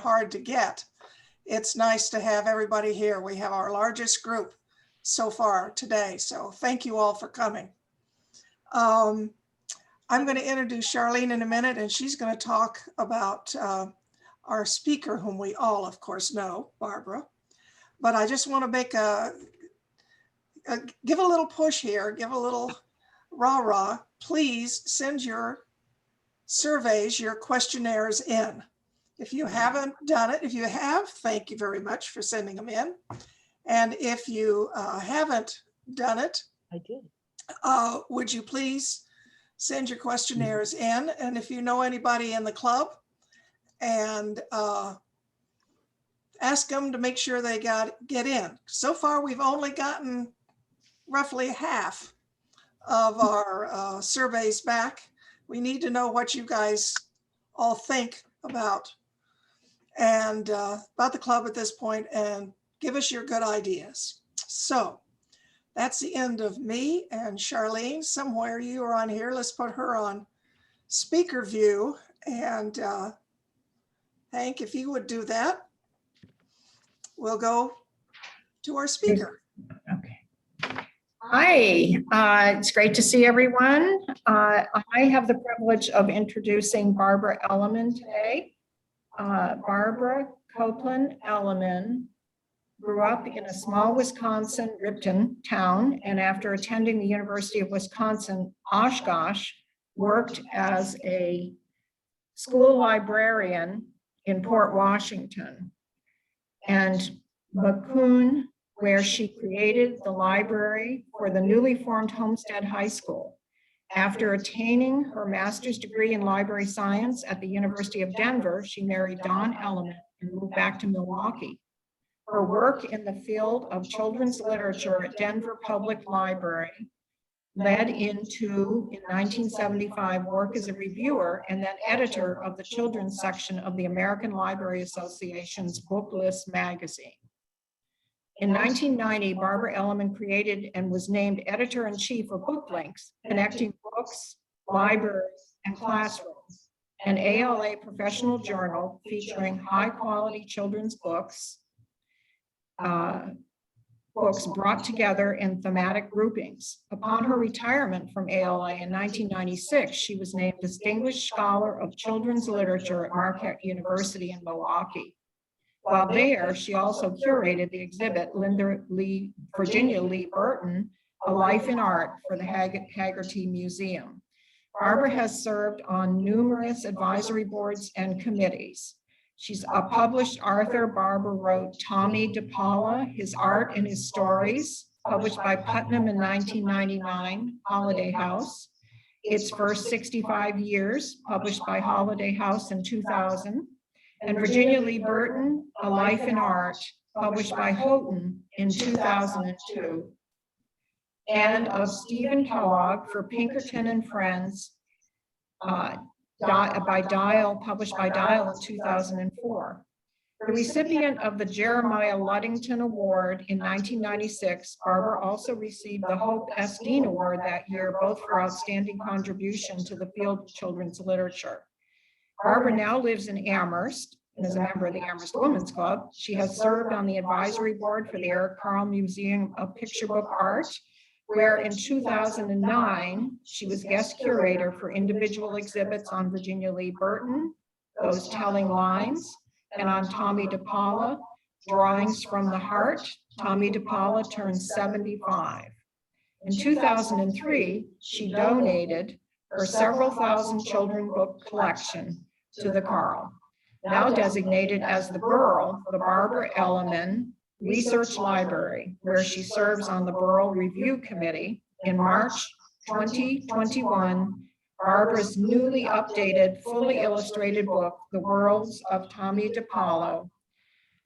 hard to get. It's nice to have everybody here. We have our largest group so far today, so thank you all for coming. I'm going to introduce Charlene in a minute, and she's going to talk about our speaker, whom we all, of course, know, Barbara. But I just want to make give a little push here, give a little rah-rah. Please send your surveys, your questionnaires in. If you haven't done it, if you have, thank you very much for sending them in. And if you haven't done it, I did. Would you please send your questionnaires in? And if you know anybody in the club, and ask them to make sure they get in. So far, we've only gotten roughly half of our surveys back. We need to know what you guys all think about the club at this point, and give us your good ideas. So that's the end of me and Charlene. Somewhere you are on here. Let's put her on speaker view. And Hank, if you would do that, we'll go to our speaker. Okay. Hi, it's great to see everyone. I have the privilege of introducing Barbara Elleman today. Barbara Copeland Elleman grew up in a small Wisconsin Ripton town, and after attending the University of Wisconsin, Oshkosh, worked as a school librarian in Port Washington, and Macomb, where she created the library for the newly formed Homestead High School. After attaining her master's degree in library science at the University of Denver, she married Don Elleman and moved back to Milwaukee. Her work in the field of children's literature at Denver Public Library led into, in 1975, work as a reviewer and then editor of the children's section of the American Library Association's Book List magazine. In 1990, Barbara Elleman created and was named editor-in-chief of Book Links, connecting books, libraries, and classrooms, an ALA professional journal featuring high-quality children's books brought together in thematic groupings. Upon her retirement from ALA in 1996, she was named Distinguished Scholar of Children's Literature at Marquette University in Milwaukee. While there, she also curated the exhibit Virginia Lee Burton, A Life in Art, for the Haggerty Museum. Barbara has served on numerous advisory boards and committees. She's a published author. Barbara wrote Tommy DePaula, His Art and His Stories, published by Putnam in 1999, Holiday House. Its First 65 Years, published by Holiday House in 2000. And Virginia Lee Burton, A Life in Art, published by Houghton in 2002. And of Stephen Kellogg for Pinkerton and Friends, by Dial, published by Dial in 2004. The recipient of the Jeremiah Luddington Award in 1996, Barbara also received the Hope S. Dean Award that year, both for outstanding contribution to the field of children's literature. Barbara now lives in Amherst and is a member of the Amherst Women's Club. She has served on the advisory board for the Eric Carle Museum of Picture Book Art, where in 2009, she was guest curator for individual exhibits on Virginia Lee Burton, Those Telling Lines, and on Tommy DePaula, Drawings from the Heart. Tommy DePaula turned 75. In 2003, she donated her several thousand children book collection to the Carle, now designated as the Burrell, the Barbara Elleman Research Library, where she serves on the Burrell Review Committee. In March 2021, Barbara's newly updated, fully illustrated book, The Worlds of Tommy DePaula,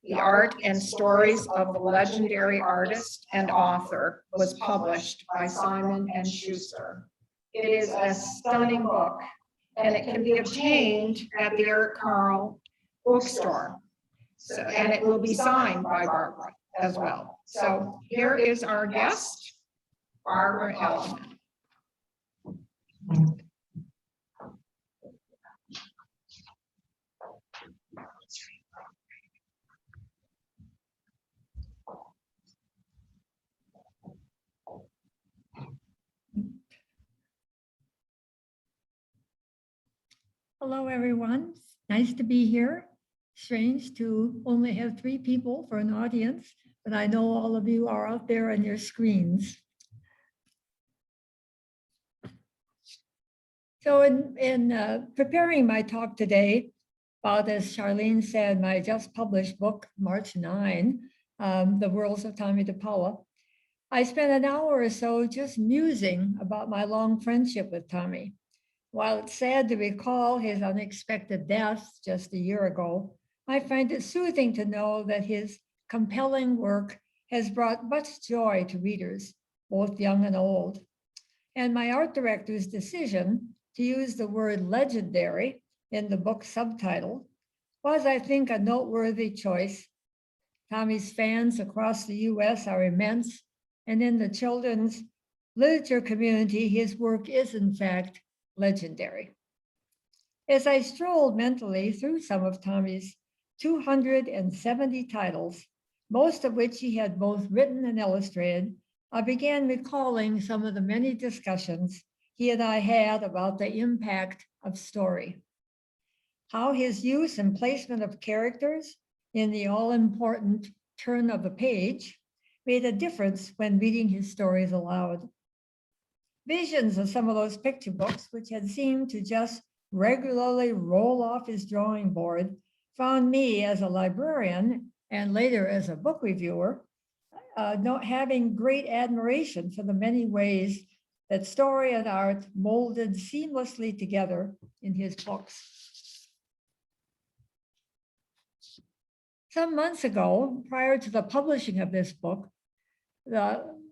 The Art and Stories of the Legendary Artist and Author, was published by Simon & Schuster. It is a stunning book, and it can be obtained at the Eric Carle bookstore. So, and it will be signed by Barbara as well. So here is our guest, Barbara Elleman. Hello, everyone. Nice to be here. Strange to only have 3 people for an audience, but I know all of you are out there on your screens. So in preparing my talk today, about, as Charlene said, my just published book, March 9, The Worlds of Tommy DePaula, I spent an hour or so just musing about my long friendship with Tommy. While it's sad to recall his unexpected death just a year ago, I find it soothing to know that his compelling work has brought much joy to readers, both young and old. And my art director's decision to use the word legendary in the book's subtitle was, I think, a noteworthy choice. Tommy's fans across the US are immense, and in the children's literature community, his work is, in fact, legendary. As I strolled mentally through some of Tommy's 270 titles, most of which he had both written and illustrated, I began recalling some of the many discussions he and I had about the impact of story. How his use and placement of characters in the all-important turn of the page made a difference when reading his stories aloud. Visions of some of those picture books, which had seemed to just regularly roll off his drawing board, found me as a librarian and later as a book reviewer, having great admiration for the many ways that story and art molded seamlessly together in his books. Some months ago, prior to the publishing of this book, the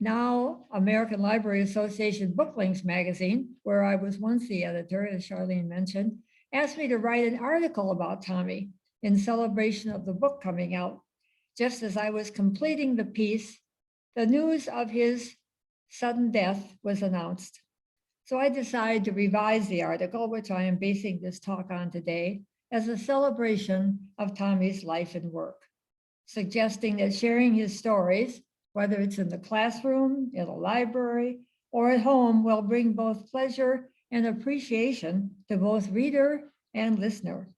now American Library Association Booklinks magazine, where I was once the editor, as Charlene mentioned, asked me to write an article about Tommy in celebration of the book coming out. Just as I was completing the piece, the news of his sudden death was announced. So I decided to revise the article, which I am basing this talk on today, as a celebration of Tommy's life and work, suggesting that sharing his stories, whether it's in the classroom, in a library, or at home, will bring both pleasure and appreciation to both reader and listener.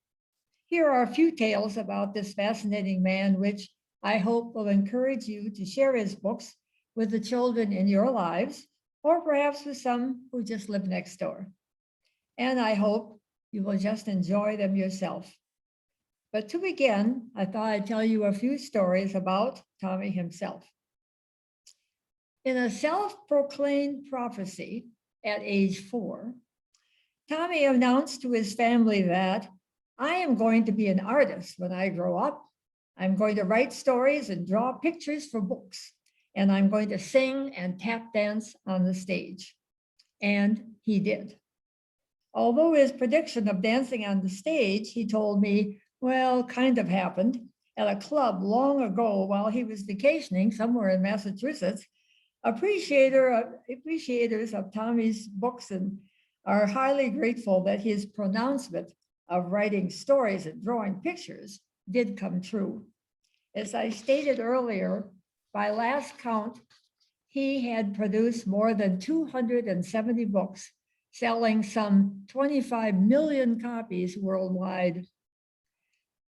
Here are a few tales about this fascinating man, which I hope will encourage you to share his books with the children in your lives, or perhaps with some who just live next door. And I hope you will just enjoy them yourself. But to begin, I thought I'd tell you a few stories about Tommy himself. In a self-proclaimed prophecy at age 4, Tommy announced to his family that I am going to be an artist when I grow up. I'm going to write stories and draw pictures for books, and I'm going to sing and tap dance on the stage. And he did. Although his prediction of dancing on the stage, he told me, well, kind of happened at a club long ago while he was vacationing somewhere in Massachusetts. Appreciators of Tommy's books and are highly grateful that his pronouncement of writing stories and drawing pictures did come true. As I stated earlier, by last count, he had produced more than 270 books, selling some 25 million copies worldwide.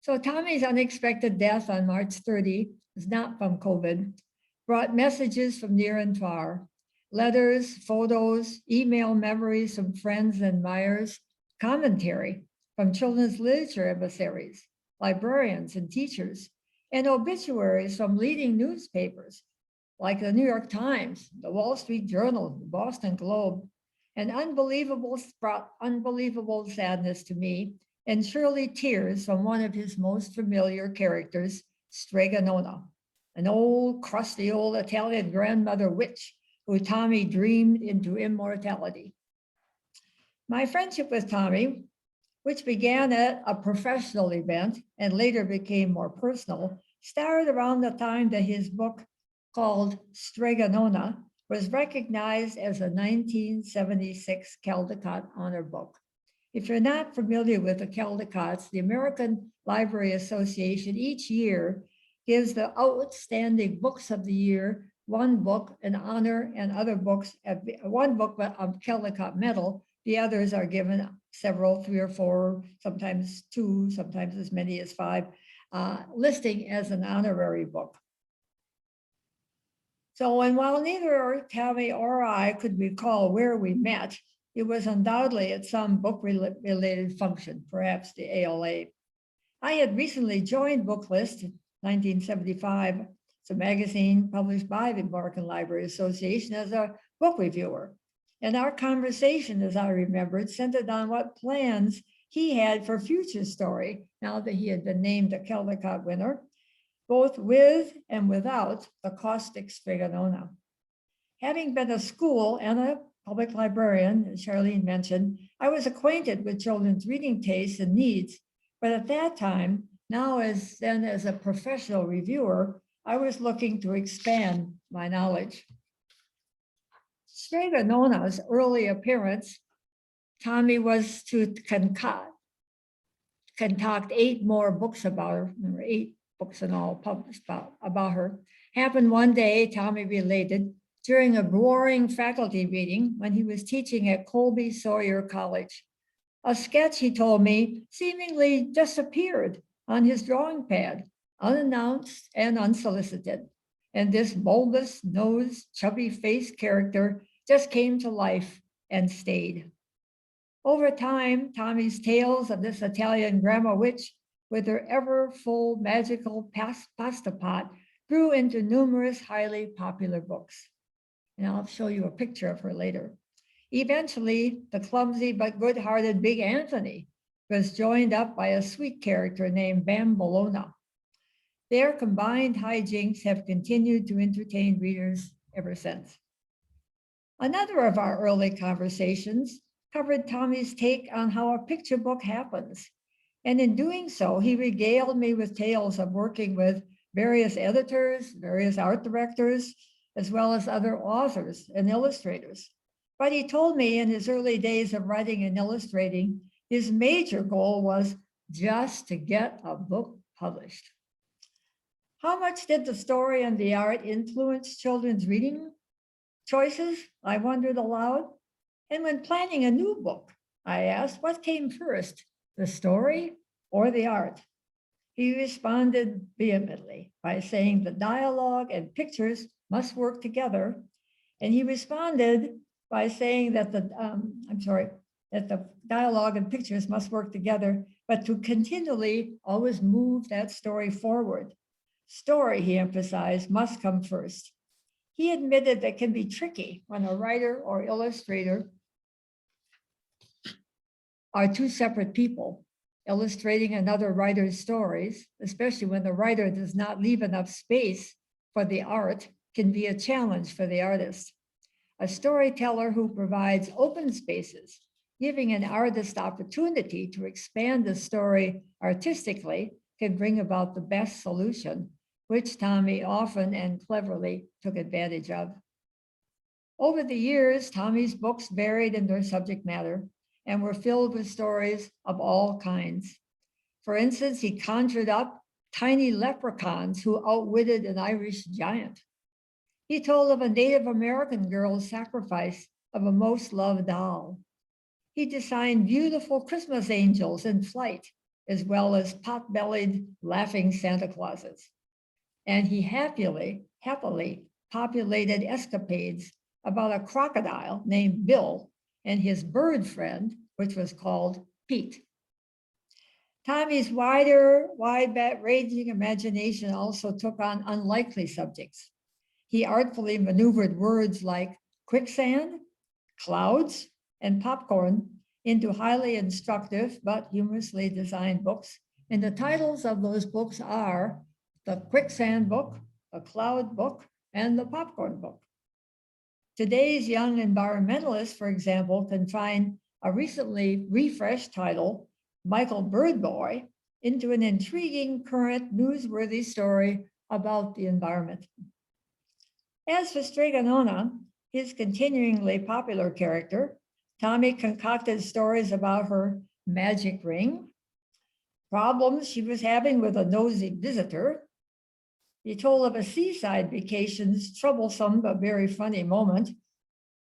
So Tommy's unexpected death on March 30 is not from COVID, brought messages from near and far, letters, photos, email memories from friends and admirers, commentary from children's literature emissaries, librarians and teachers, and obituaries from leading newspapers like the New York Times, the Wall Street Journal, the Boston Globe, and brought unbelievable sadness to me, and surely tears from one of his most familiar characters, Strega Nona, an old, crusty old Italian grandmother witch who Tommy dreamed into immortality. My friendship with Tommy, which began at a professional event and later became more personal, started around the time that his book called Strega Nona was recognized as a 1976 Caldecott Honor Book. If you're not familiar with the Caldecotts, the American Library Association each year gives the outstanding books of the year one book, an honor, and other books, one book of Caldecott medal. The others are given several, 3 or 4, sometimes 2, sometimes as many as 5, listing as an honorary book. So, and while neither Tammy or I could recall where we met, it was undoubtedly at some book-related function, perhaps the ALA. I had recently joined Booklist in 1975. It's a magazine published by the American Library Association as a book reviewer. And our conversation, as I remembered, centered on what plans he had for future story, now that he had been named a Caldecott winner, both with and without the caustic Strega-Nona. Having been a school and a public librarian, as Charlene mentioned, I was acquainted with children's reading tastes and needs, but at that time, now as a professional reviewer, I was looking to expand my knowledge. Strega-Nona's early appearance, Tommy was to concoct 8 more books about her, 8 books in all published about her, happened one day, Tommy related, during a boring faculty meeting when he was teaching at Colby Sawyer College. A sketch, he told me, seemingly disappeared on his drawing pad, unannounced and unsolicited. And this bulbous nose, chubby faced character just came to life and stayed. Over time, Tommy's tales of this Italian grandma witch with her ever full magical pasta pot grew into numerous highly popular books. And I'll show you a picture of her later. Eventually, the clumsy but good-hearted Big Anthony was joined up by a sweet character named Bambolona. Their combined hijinks have continued to entertain readers ever since. Another of our early conversations covered Tommy's take on how a picture book happens. And in doing so, he regaled me with tales of working with various editors, various art directors, as well as other authors and illustrators. But he told me in his early days of writing and illustrating, his major goal was just to get a book published. How much did the story and the art influence children's reading choices? I wondered aloud. And when planning a new book, I asked, what came first, the story or the art? He responded vehemently by saying the dialogue and pictures must work together. And he responded by saying that the dialogue and pictures must work together, but to continually always move that story forward. Story, he emphasized, must come first. He admitted that it can be tricky when a writer or illustrator are 2 separate people illustrating another writer's stories, especially when the writer does not leave enough space for the art, can be a challenge for the artist. A storyteller who provides open spaces, giving an artist opportunity to expand the story artistically, can bring about the best solution, which Tommy often and cleverly took advantage of. Over the years, Tommy's books varied in their subject matter and were filled with stories of all kinds. For instance, he conjured up tiny leprechauns who outwitted an Irish giant. He told of a Native American girl's sacrifice of a most loved doll. He designed beautiful Christmas angels in flight, as well as pot-bellied laughing Santa Clauses. And he happily populated escapades about a crocodile named Bill and his bird friend, which was called Pete. Tommy's wide-ranging imagination also took on unlikely subjects. He artfully maneuvered words like quicksand, clouds, and popcorn into highly instructive but humorously designed books. And the titles of those books are the Quicksand Book, the Cloud Book, and the Popcorn Book. Today's young environmentalists, for example, can find a recently refreshed title, Michael Birdboy, into an intriguing, current, newsworthy story about the environment. As for Strega-Nona, his continuingly popular character, Tommy concocted stories about her magic ring, problems she was having with a nosy visitor. He told of a seaside vacation's troublesome but very funny moment,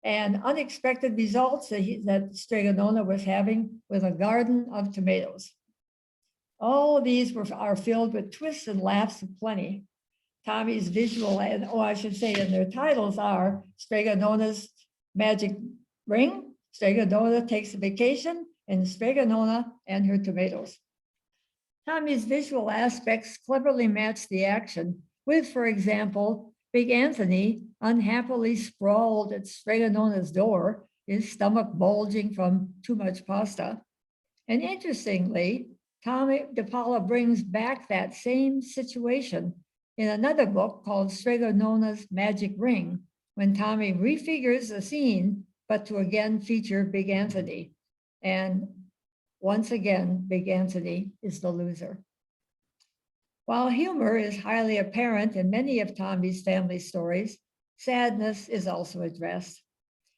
and unexpected results that Strega Nona was having with a garden of tomatoes. All of these are filled with twists and laughs aplenty. Tommy's visual, and I should say, and their titles are Strega Nona's Magic Ring, Strega Nona Takes a Vacation, and Strega Nona and Her Tomatoes. Tommy's visual aspects cleverly match the action with, for example, Big Anthony unhappily sprawled at Strega Nona's door, his stomach bulging from too much pasta. And interestingly, Tommy DePaula brings back that same situation in another book called Strega Nona's Magic Ring, when Tommy refigures the scene, but to again feature Big Anthony. And once again, Big Anthony is the loser. While humor is highly apparent in many of Tommy's family stories, sadness is also addressed.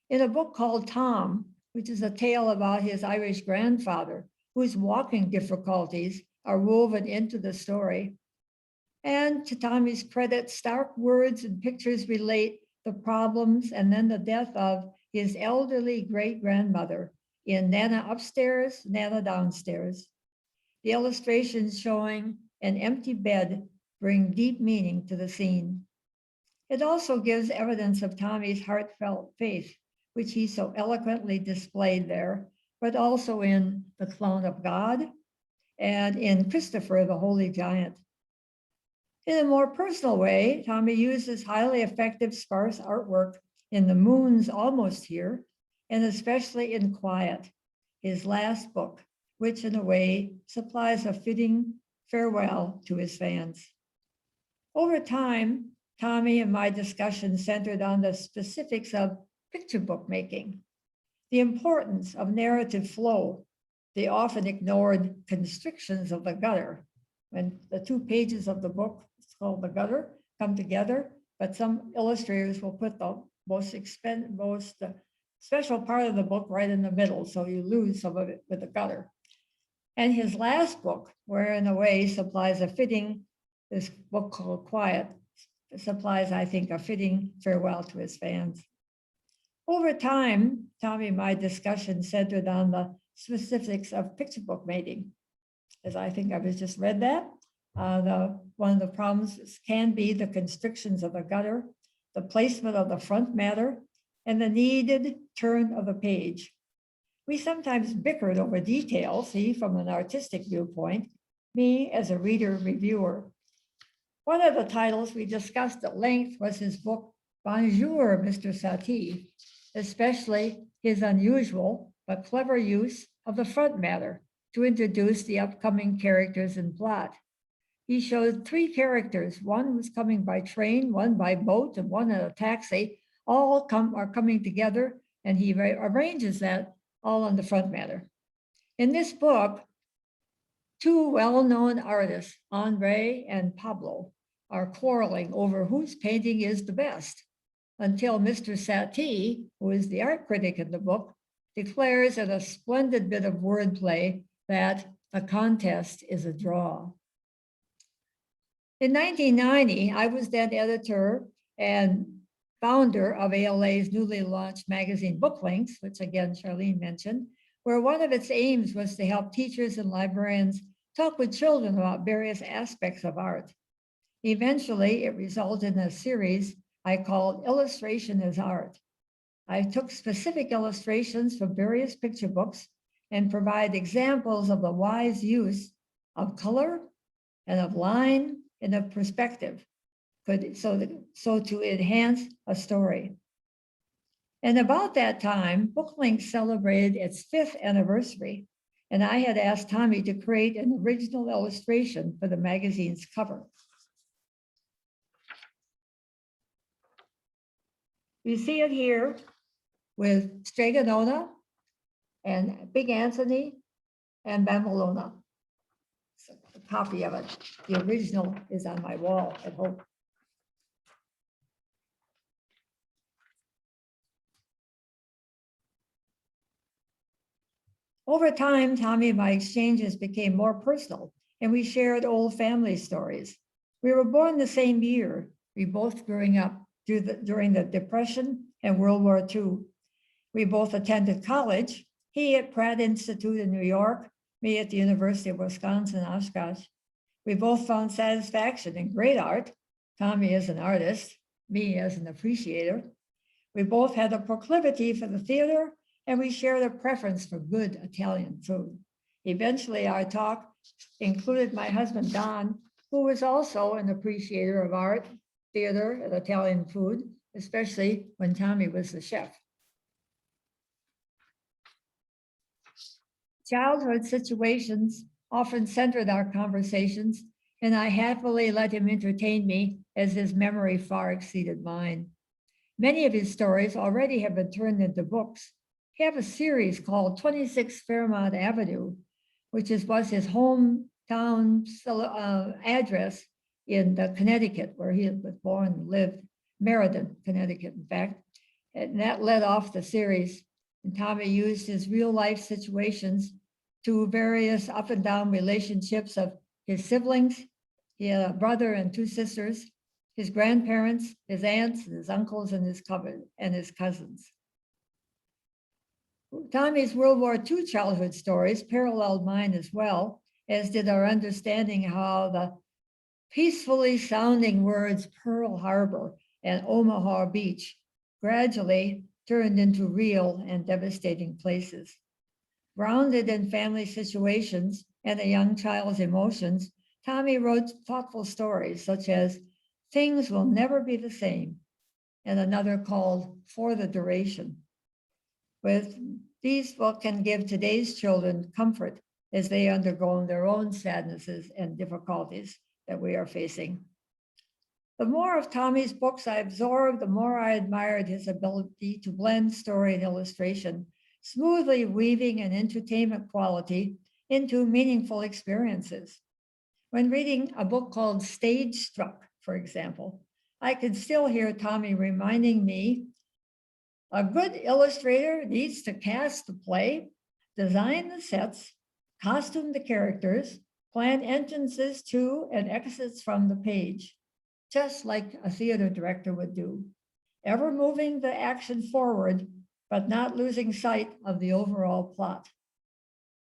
In a book called Tom, which is a tale about his Irish grandfather, whose walking difficulties are woven into the story. And to Tommy's credit, stark words and pictures relate the problems and then the death of his elderly great-grandmother in Nana Upstairs, Nana Downstairs. The illustrations showing an empty bed bring deep meaning to the scene. It also gives evidence of Tommy's heartfelt faith, which he so eloquently displayed there, but also in The Clone of God and in Christopher, the Holy Giant. In a more personal way, Tommy uses highly effective sparse artwork in The Moon's Almost Here, and especially in Quiet, his last book, which in a way supplies a fitting farewell to his fans. Over time, Tommy and my discussion centered on the specifics of picture book making, the importance of narrative flow, the often ignored constrictions of the gutter. When the 2 pages of the book, it's called The Gutter, come together, but some illustrators will put the most special part of the book right in the middle, so you lose some of it with the gutter. And his last book, where in a way supplies a fitting, this book called Quiet, supplies, I think, a fitting farewell to his fans. Over time, Tommy and my discussion centered on the specifics of picture book making. As I think I've just read that, one of the problems can be the constrictions of the gutter, the placement of the front matter, and the needed turn of the page. We sometimes bickered over details, he from an artistic viewpoint, me as a reader reviewer. One of the titles we discussed at length was his book, Bonjour, Mr. Satie, especially his unusual but clever use of the front matter to introduce the upcoming characters and plot. He showed 3 characters, one was coming by train, one by boat, and one in a taxi, all are coming together, and he arranges that all on the front matter. In this book, 2 well-known artists, Andre and Pablo, are quarreling over whose painting is the best, until Mr. Satie, who is the art critic in the book, declares in a splendid bit of wordplay that the contest is a draw. In 1990, I was then editor and founder of ALA's newly launched magazine Book Links, which again Charlene mentioned, where one of its aims was to help teachers and librarians talk with children about various aspects of art. Eventually, it resulted in a series I called Illustration as Art. I took specific illustrations from various picture books and provide examples of the wise use of color and of line and of perspective, so to enhance a story. And about that time, BookLink celebrated its 5th anniversary, and I had asked Tommy to create an original illustration for the magazine's cover. You see it here with Strega Nona and Big Anthony and Bambolona. So a copy of it. The original is on my wall at home. Over time, Tommy and my exchanges became more personal, and we shared old family stories. We were born the same year. We both growing up during the Depression and World War II. We both attended college, he at Pratt Institute in New York, me at the University of Wisconsin-Oshkosh. We both found satisfaction in great art, Tommy as an artist, me as an appreciator. We both had a proclivity for the theater, and we shared a preference for good Italian food. Eventually, our talk included my husband, Don, who was also an appreciator of art, theater, and Italian food, especially when Tommy was the chef. Childhood situations often centered our conversations, and I happily let him entertain me as his memory far exceeded mine. Many of his stories already have been turned into books. He has a series called 26 Fairmount Avenue, which was his hometown address in Connecticut, where he was born and lived, Meriden, Connecticut, in fact. And that led off the series. And Tommy used his real life situations to various up and down relationships of his siblings. He had a brother and two sisters, his grandparents, his aunts, and his uncles, and his cousins. Tommy's World War II childhood stories paralleled mine as well, as did our understanding how the peacefully sounding words Pearl Harbor and Omaha Beach gradually turned into real and devastating places. Grounded in family situations and a young child's emotions, Tommy wrote thoughtful stories such as Things Will Never Be the Same, and another called For the Duration. With these books can give today's children comfort as they undergo their own sadnesses and difficulties that we are facing. The more of Tommy's books I absorbed, the more I admired his ability to blend story and illustration, smoothly weaving an entertainment quality into meaningful experiences. When reading a book called Stage Struck, for example, I can still hear Tommy reminding me, a good illustrator needs to cast the play, design the sets, costume the characters, plan entrances to and exits from the page, just like a theater director would do, ever moving the action forward, but not losing sight of the overall plot.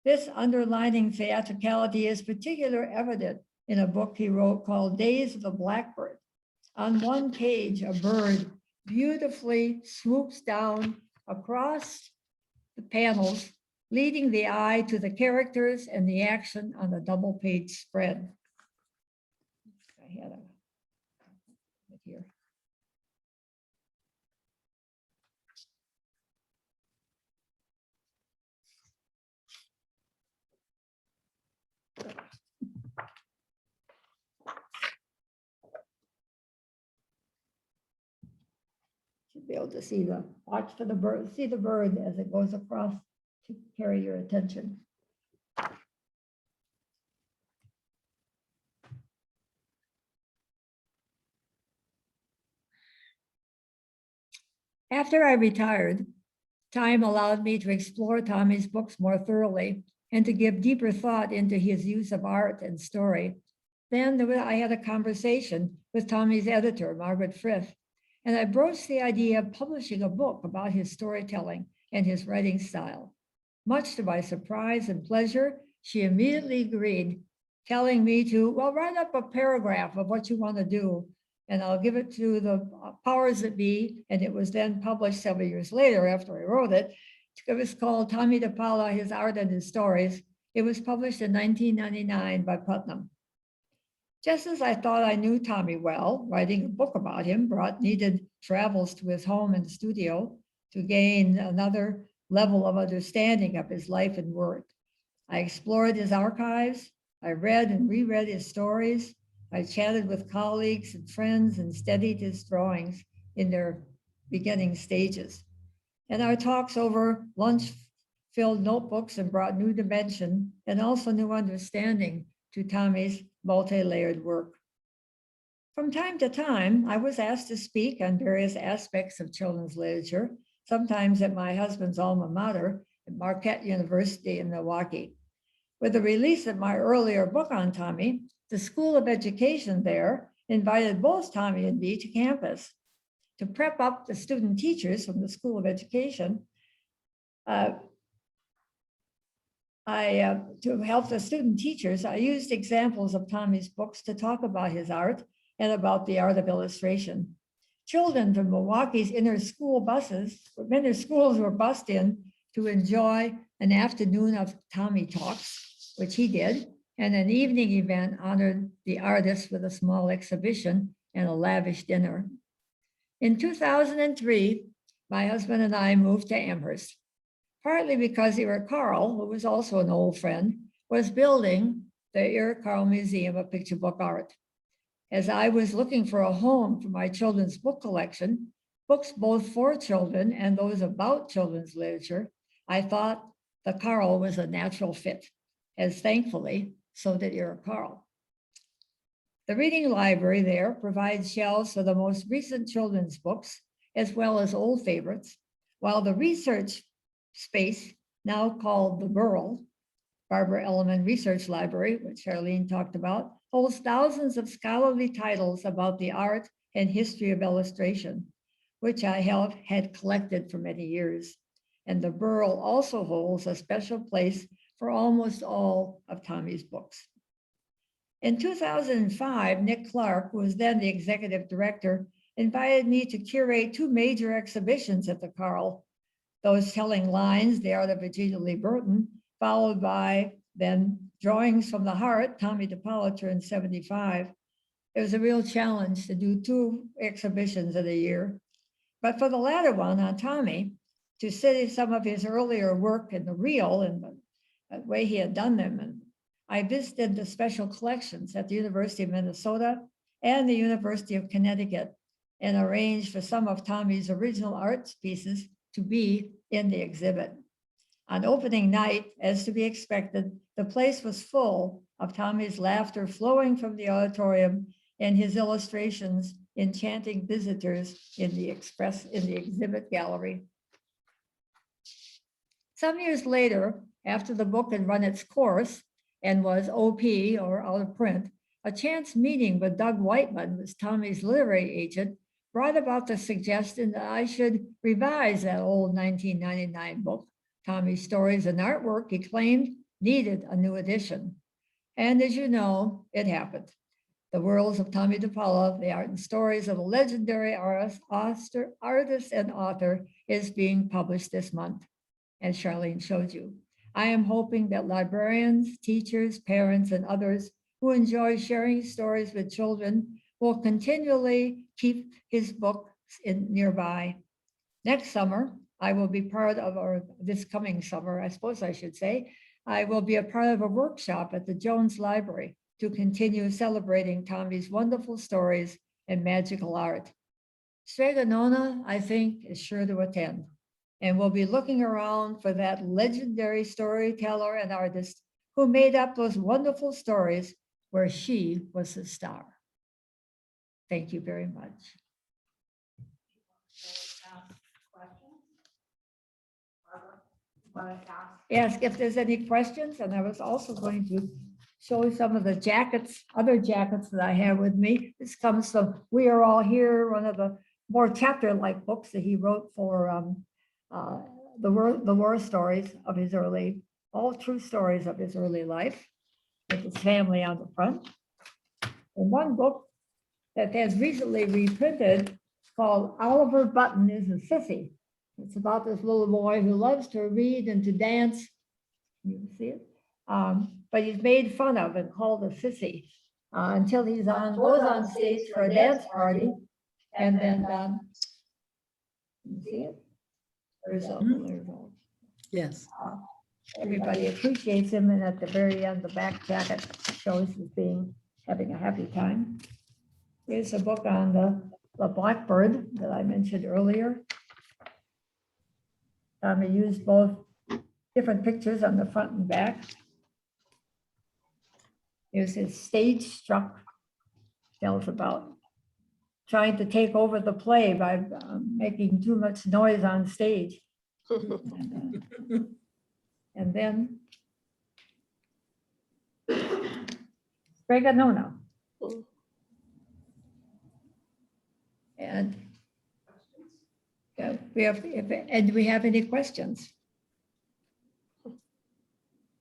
This underlining theatricality is particularly evident in a book he wrote called Days of the Blackbird. On one page, a bird beautifully swoops down across the panels, leading the eye to the characters and the action on the double page spread. I had a here. Should be able to see watch for the bird, see the bird as it goes across to carry your attention. After I retired, time allowed me to explore Tommy's books more thoroughly and to give deeper thought into his use of art and story. Then I had a conversation with Tommy's editor, Margaret Frith, and I broached the idea of publishing a book about his storytelling and his writing style. Much to my surprise and pleasure, she immediately agreed, telling me to, well, write up a paragraph of what you want to do, and I'll give it to the powers that be. And it was then published several years later after I wrote it. It was called Tommy DePaula, His Art and His Stories. It was published in 1999 by Putnam. Just as I thought I knew Tommy well, writing a book about him brought needed travels to his home and studio to gain another level of understanding of his life and work. I explored his archives. I read and reread his stories. I chatted with colleagues and friends and studied his drawings in their beginning stages. And our talks over lunch filled notebooks and brought new dimension and also new understanding to Tommy's multi-layered work. From time to time, I was asked to speak on various aspects of children's literature, sometimes at my husband's alma mater at Marquette University in Milwaukee. With the release of my earlier book on Tommy, the School of Education there invited both Tommy and me to campus to prep up the student teachers from the School of Education To help the student teachers, I used examples of Tommy's books to talk about his art and about the art of illustration. Children from Milwaukee's inner schools were bussed in to enjoy an afternoon of Tommy Talks, which he did, and an evening event honored the artist with a small exhibition and a lavish dinner. In 2003, my husband and I moved to Amherst, partly because Eric Carl, who was also an old friend, was building the Eric Carl Museum of Picture Book Art. As I was looking for a home for my children's book collection, books both for children and those about children's literature, I thought the Carl was a natural fit, as thankfully, so did Eric Carl. The reading library there provides shelves for the most recent children's books, as well as old favorites, while the research space, now called the Burl, Barbara Elleman Research Library, which Charlene talked about, holds thousands of scholarly titles about the art and history of illustration, which I had collected for many years. And the Burl also holds a special place for almost all of Tommy's books. In 2005, Nick Clark, who was then the executive director, invited me to curate two major exhibitions at the Carl, those telling lines, The Art of Virginia Lee Burton, followed by then Drawings from the Heart, Tommy DePaula turned 75. It was a real challenge to do two exhibitions in a year. But for the latter one on Tommy, to see some of his earlier work in the reel and the way he had done them, and I visited the special collections at the University of Minnesota and the University of Connecticut and arranged for some of Tommy's original art pieces to be in the exhibit. On opening night, as to be expected, the place was full of Tommy's laughter flowing from the auditorium and his illustrations enchanting visitors in the exhibit gallery. Some years later, after the book had run its course and was OP or out of print, a chance meeting with Doug Whiteman, who was Tommy's literary agent, brought about the suggestion that I should revise that old 1999 book. Tommy's stories and artwork, he claimed, needed a new edition. And as you know, it happened. The Worlds of Tommy DePaula, the art and stories of a legendary artist and author, is being published this month, as Charlene showed you. I am hoping that librarians, teachers, parents, and others who enjoy sharing stories with children will continually keep his books nearby. Next summer, I will be part of, or this coming summer, I suppose I should say, I will be a part of a workshop at the Jones Library to continue celebrating Tommy's wonderful stories and magical art. Strega Nona, I think, is sure to attend, and we'll be looking around for that legendary storyteller and artist who made up those wonderful stories where she was the star. Thank you very much. Ask if there's any questions, and I was also going to show some of the jackets, other jackets that I have with me. This comes from We Are All Here, one of the more chapter-like books that he wrote for the war stories of his early, all true stories of his early life, with his family on the front. And one book that has recently reprinted called Oliver Button is a Sissy. It's about this little boy who loves to read and to dance. You can see it. But he's made fun of and called a sissy until he goes on stage for a dance party. And then, you see it? There's a Yes. everybody appreciates him, and at the very end, the back jacket shows he's having a happy time. Here's a book on the blackbird that I mentioned earlier. Tommy used both different pictures on the front and back. Here's his Stage Struck, tells about trying to take over the play by making too much noise on stage. And then Strega Nona. And do we have any questions?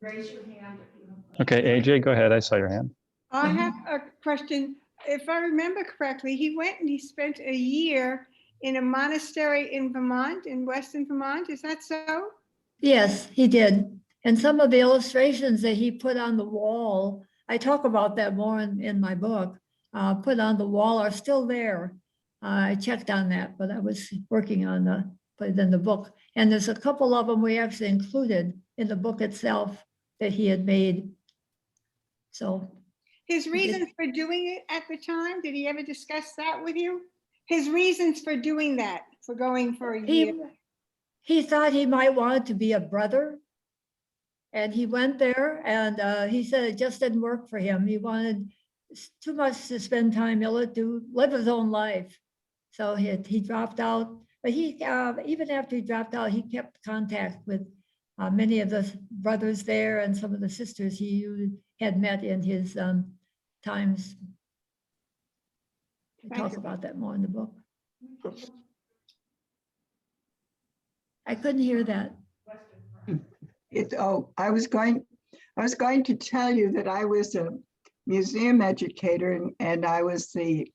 Raise your hand if you have. Okay, AJ, go ahead. I saw your hand. I have a question. If I remember correctly, he went and he spent a year in a monastery in Vermont, in Western Vermont. Is that so? Yes, he did. And some of the illustrations that he put on the wall, I talk about that more in my book, put on the wall are still there. I checked on that, but I was working on put it in the book. And there's a couple of them we actually included in the book itself that he had made. So His reasons for doing it at the time, did he ever discuss that with you? His reasons for doing that, for going for a year? he thought he might want to be a brother. And he went there and he said it just didn't work for him. He wanted too much to spend time, to live his own life. So he dropped out, but he even after he dropped out, he kept contact with many of the brothers there and some of the sisters he had met in his times. I Thank talk you. about that more in the book. I couldn't hear that. I was going to tell you that I was a museum educator and I was the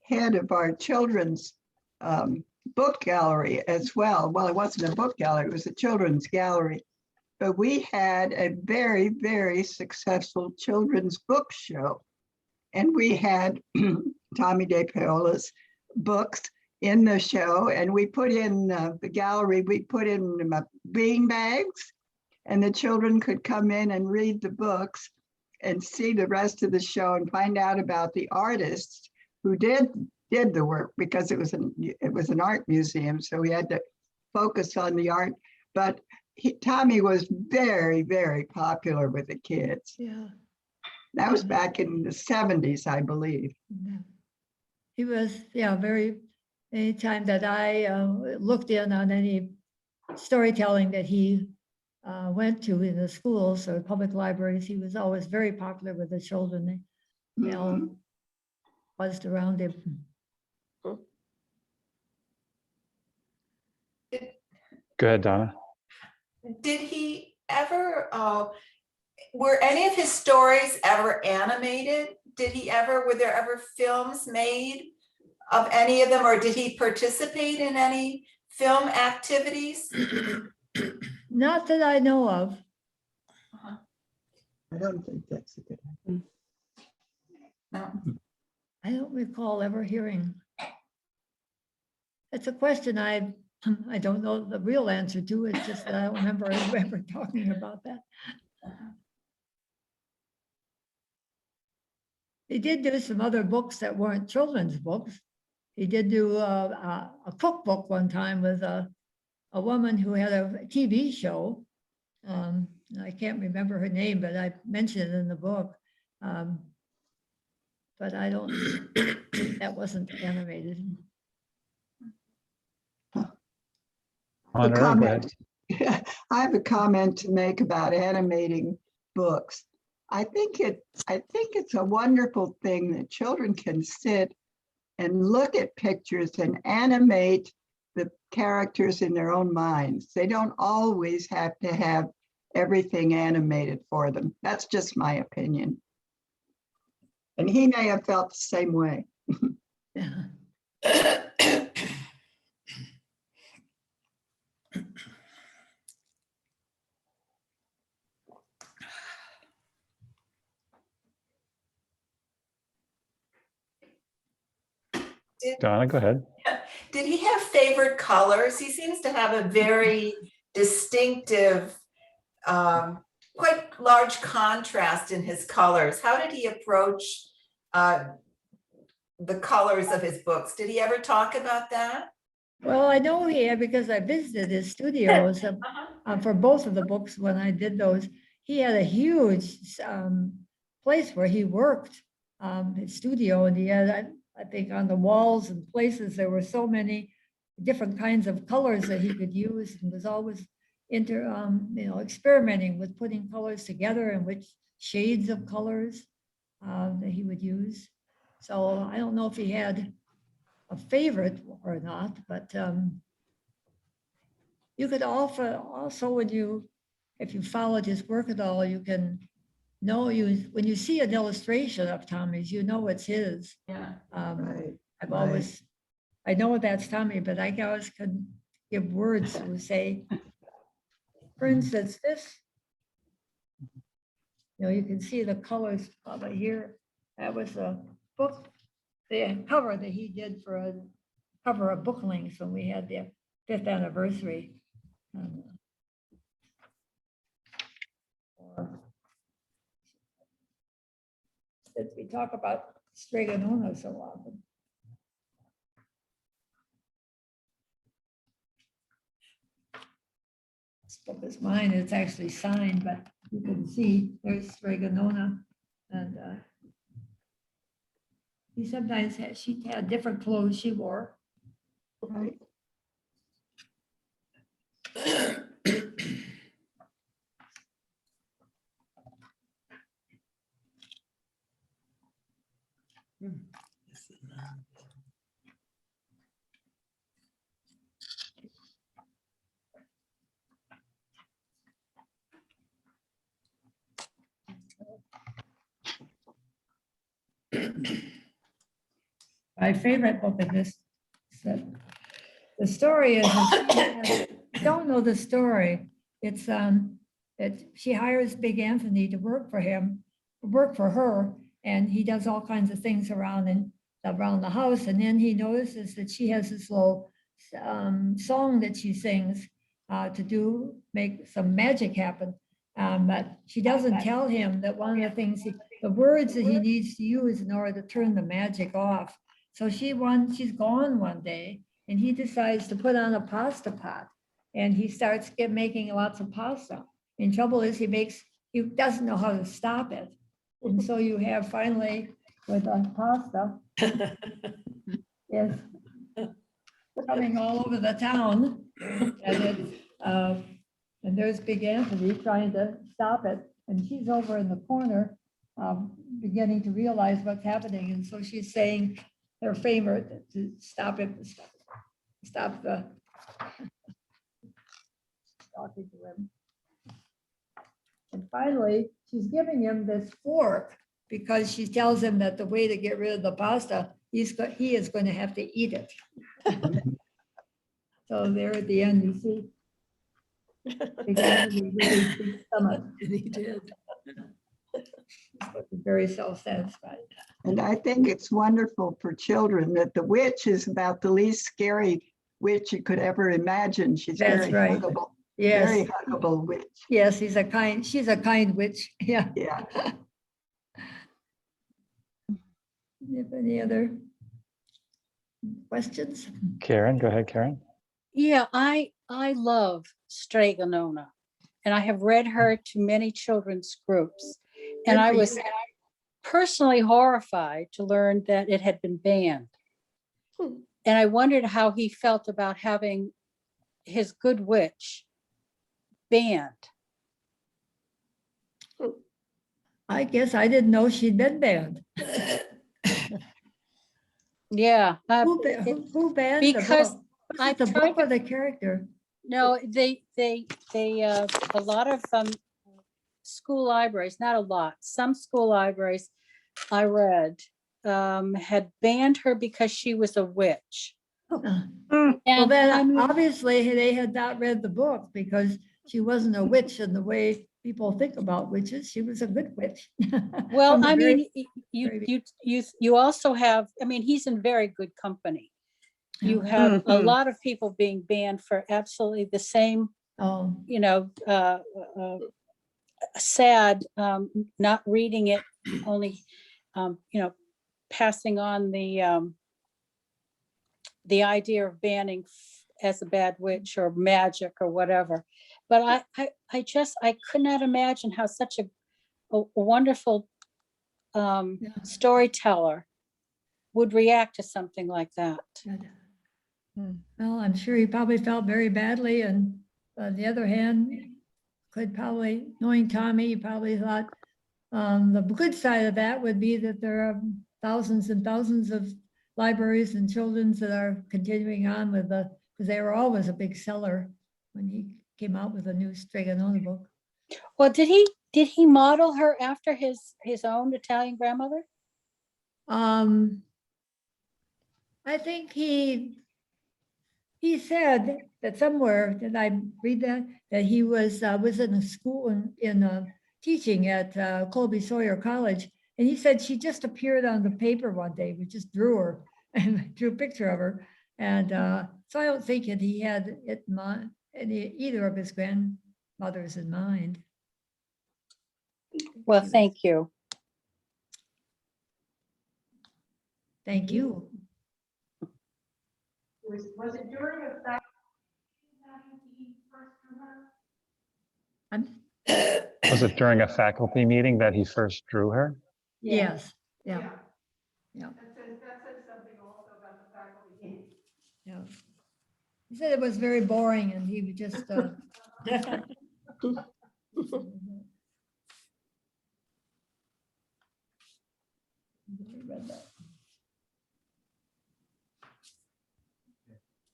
head of our children's book gallery as well. Well, it wasn't a book gallery, it was a children's gallery. But we had a very, very successful children's book show. And we had Tommy De Paola's books in the show. And we put in the gallery, we put in bean bags. And the children could come in and read the books and see the rest of the show and find out about the artists who did the work, because it was an art museum, so we had to focus on the art. But Tommy was very, very popular with the kids. Yeah. That was back in the 70s, I believe. Yeah. He was, very, anytime that I looked in on any storytelling that he went to in the schools or public libraries, he was always very popular with the children. They all buzzed around him. Go ahead, Donna. Did he ever, were any of his stories ever animated? Were there ever films made of any of them, or did he participate in any film activities? Not that I know of. I don't think that's a good idea. No. I don't recall ever hearing. It's a question I don't know the real answer to. It's just that I don't remember ever talking about that. He did do some other books that weren't children's books. He did do a cookbook one time with a woman who had a TV show. I can't remember her name, but I mentioned it in the book. But I don't, that wasn't animated. A Go ahead. comment. I have a comment to make about animating books. I think it's a wonderful thing that children can sit and look at pictures and animate the characters in their own minds. They don't always have to have everything animated for them. That's just my opinion. And he may have felt the same way. Yeah. Donna, go ahead. Did he have favorite colors? He seems to have a very distinctive, quite large contrast in his colors. How did he approach the colors of his books? Did he ever talk about that? Well, I know he had, because I visited his studios for both of the books when I did those. He had a huge place where he worked, his studio, and he had, I think, on the walls and places, there were so many different kinds of colors that he could use, and was always experimenting with putting colors together and which shades of colors that he would use. So I don't know if he had a favorite or not, but you could also, when you if you followed his work at all, you can know when you see an illustration of Tommy's, you know it's his. Yeah. Right. I've right. always, I know that's Tommy, but I always could give words to say, for instance, this. You can see the colors probably here. That was a book, the cover that he did for a cover of Booklinks when we had the 5th anniversary. Since we talk about Stregonona so often. This book is mine. It's actually signed, but you can see there's Stregonona. And he sometimes had, she had different clothes she wore. Right. My favorite book of this, the story is, if you don't know the story, it's that she hires Big Anthony to work for her, and he does all kinds of things around the house, and then he notices that she has this little song that she sings to make some magic happen. But she doesn't tell him that one of the things, the words that he needs to use in order to turn the magic off. So she's gone one day, and he decides to put on a pasta pot, and he starts making lots of pasta. And trouble is he doesn't know how to stop it. And so you have finally with the pasta is coming all over the town, and there's Big Anthony trying to stop it, and she's over in the corner, beginning to realize what's happening, and so she's saying her favorite to stop it, stop the talking to him. And finally, she's giving him this fork because she tells him that the way to get rid of the pasta, he is going to have to eat it. So there at the end, you see. Big Anthony really big stomach. And he did. Very self-satisfied. And I think it's wonderful for children that the witch is about the least scary witch you could ever imagine. She's That's very right. huggable, very Yes, huggable witch. yes, she's a kind witch. Yeah. Yeah. If any other questions? Karen, go ahead, Karen. Yeah, I love Stregonona, and I have read her to many children's groups. And Good I for was you. personally horrified to learn that it had been banned. And I wondered how he felt about having his Good Witch banned. I guess I didn't know she'd been banned. Yeah, Who banned the because book? Was I it the tried book or the character? no, they a lot of school libraries, not a lot, some school libraries I read had banned her because she was a witch. Well, And I then mean, obviously they had not read the book because she wasn't a witch in the way people think about witches. She was a good witch. well, From the I very- mean, you also have, I mean, he's in very good company. You have a lot of people being banned for absolutely the same, Oh, you know, sad, not reading it, only, you know, passing on the idea of banning as a bad witch or magic or whatever. But I could not imagine how such a wonderful storyteller would react to something like that. good. Well, I'm sure he probably felt very badly, and on the other hand, could probably, knowing Tommy, he probably thought the good side of that would be that there are thousands and thousands of libraries and children's that are continuing on with because they were always a big seller when he came out with a new Stregonona book. Well, did he model her after his own Italian grandmother? I think he said that somewhere, did I read that he was in a school in teaching at Colby Sawyer College. And he said she just appeared on the paper one day. We just drew her and drew a picture of her. And so I don't think that he had it in mind, either of his grandmothers in mind. Well, thank you. Thank you. Was it during a fact? Was it during a faculty meeting that he first drew her? Yes, yeah. Yeah. That says something also about the faculty meeting. Yeah. He said it was very boring and he would just.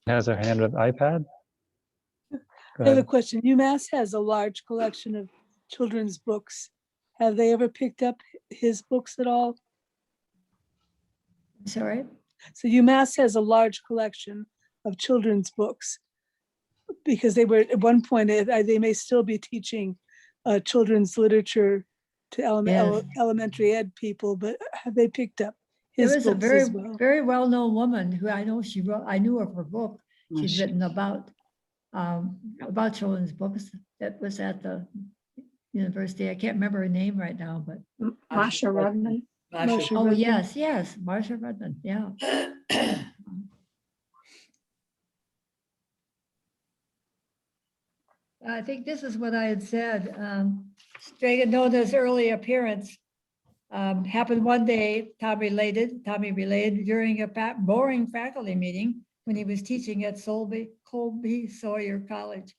Has her hand with iPad? Go I have a ahead. question. UMass has a large collection of children's books. Have they ever picked up his books at all? Sorry? So UMass has a large collection of children's books because they were at one point, they may still be teaching children's literature to Yes. elementary ed people, but have they picked up There his was a books very, as well? very well-known woman who I know she wrote, I knew of her book. She'd she- written about children's books that was at the university. I can't remember her name right now, but, Masha Rudman. Marcia oh, Rudman? yes, Marcia Rudman, yeah. I think this is what I had said. Strega Nona's early appearance happened one day, Tommy related during a boring faculty meeting when he was teaching at Colby Sawyer College.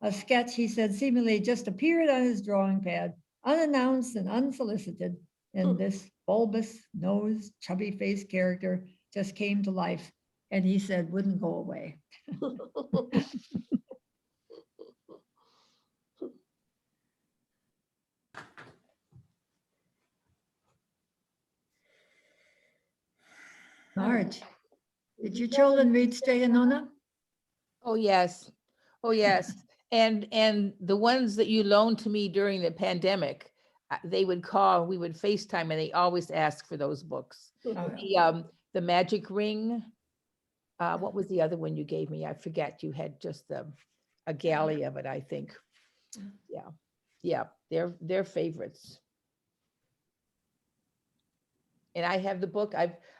A sketch, he said, seemingly just appeared on his drawing pad, unannounced and unsolicited, and this bulbous nosed, chubby faced character just came to life, and he said wouldn't go away. Marge, did your children read Strega Nona? Oh, yes. Oh, yes. And the ones that you loaned to me during the pandemic, they would call, we would FaceTime, and they always ask for those books. The Magic Ring. What was the other one you gave me? I forget. You had just a galley of it, I think. Yeah, they're favorites. And I have the book.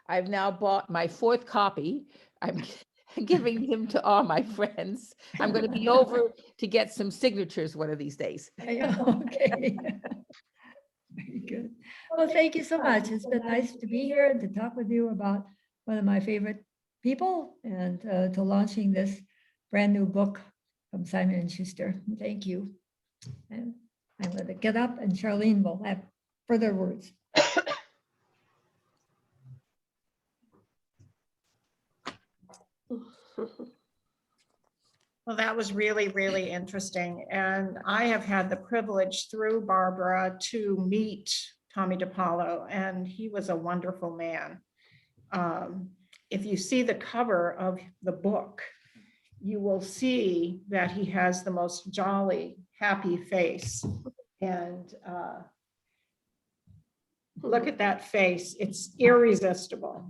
I've now bought my 4th copy. I'm giving them to all my friends. I'm going to be over to get some signatures one of these days. Okay. Very good. Well, thank you so much. It's been nice to be here and to talk with you about one of my favorite people and to launching this brand new book from Simon & Schuster. Thank you. And I'm going to get up and Charlene will have further words. Well, that was really, really interesting. And I have had the privilege through Barbara to meet Tommy DiPaolo, and he was a wonderful man. If you see the cover of the book, you will see that he has the most jolly, happy face. And look at that face. It's irresistible.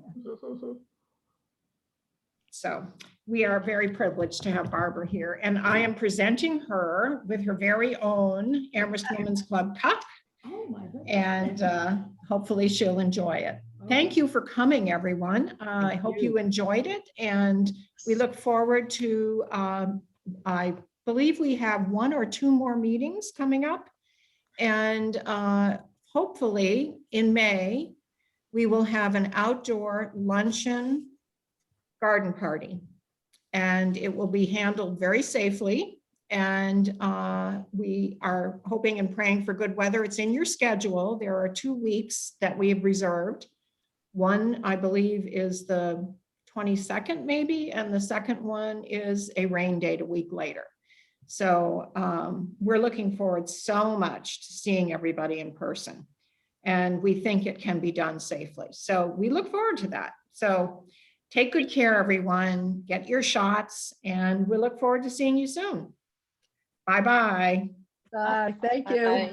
So we are very privileged to have Barbara here, and I am presenting her with her very own Amherst Women's Club cup. Oh, my goodness. And hopefully she'll enjoy it. Thank you for coming, everyone. I hope you enjoyed it, and we look forward to, I believe we have 1 or 2 more meetings coming up, and hopefully in May, we will have an outdoor luncheon garden party, and it will be handled very safely. And we are hoping and praying for good weather. It's in your schedule. There are 2 weeks that we have reserved. One, I believe, is the 22nd maybe, and the second one is a rain date a week later. So we're looking forward so much to seeing everybody in person. And we think it can be done safely. So we look forward to that. So take good care, everyone. Get your shots, and we look forward to seeing you soon. Bye-bye. Thank you. Bye.